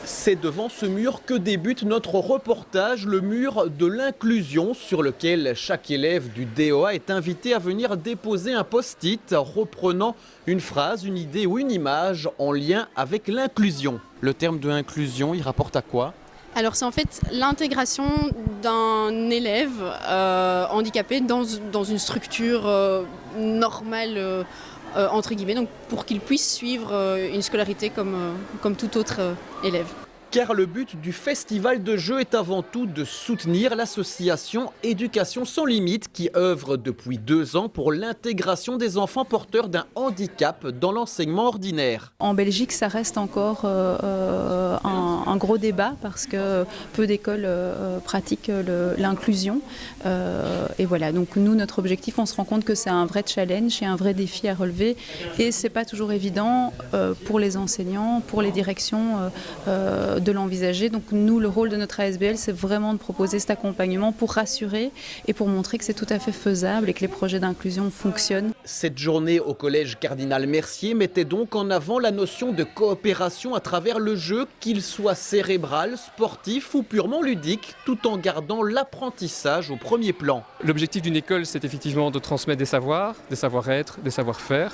C'est devant ce mur que débute notre reportage, le mur de l'inclusion, sur lequel chaque élève du DOA est invité à venir déposer un post-it reprenant une phrase, une idée ou une image en lien avec l'inclusion. Le terme de inclusion, il rapporte à quoi ? Alors c'est en fait l'intégration d'un élève handicapé dans une structure normale, entre guillemets, donc pour qu'il puisse suivre une scolarité comme tout autre élève. Car le but du festival de jeux est avant tout de soutenir l'association Éducation sans limite qui œuvre depuis 2 ans pour l'intégration des enfants porteurs d'un handicap dans l'enseignement ordinaire. En Belgique, ça reste encore un gros débat parce que peu d'écoles pratiquent l'inclusion. Et voilà, donc nous, notre objectif, on se rend compte que c'est un vrai challenge et un vrai défi à relever. Et c'est pas toujours évident pour les enseignants, pour les directions de l'envisager. Donc nous, le rôle de notre ASBL, c'est vraiment de proposer cet accompagnement pour rassurer et pour montrer que c'est tout à fait faisable et que les projets d'inclusion fonctionnent. Cette journée au collège Cardinal Mercier mettait donc en avant la notion de coopération à travers le jeu, qu'il soit cérébral, sportif ou purement ludique, tout en gardant l'apprentissage au premier plan. L'objectif d'une école, c'est effectivement de transmettre des savoirs, des savoir-être, des savoir-faire.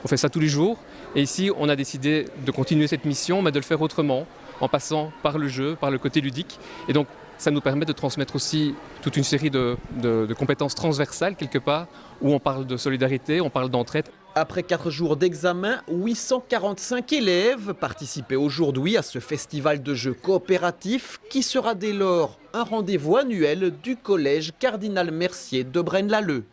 On fait ça tous les jours. Et ici, on a décidé de continuer cette mission, mais de le faire autrement, en passant par le jeu, par le côté ludique. Et donc, ça nous permet de transmettre aussi toute une série de compétences transversales, quelque part, où on parle de solidarité, on parle d'entraide. Après 4 jours d'examen, 845 élèves participaient aujourd'hui à ce festival de jeux coopératifs qui sera dès lors un rendez-vous annuel du collège Cardinal Mercier de Braine-l'Alleud.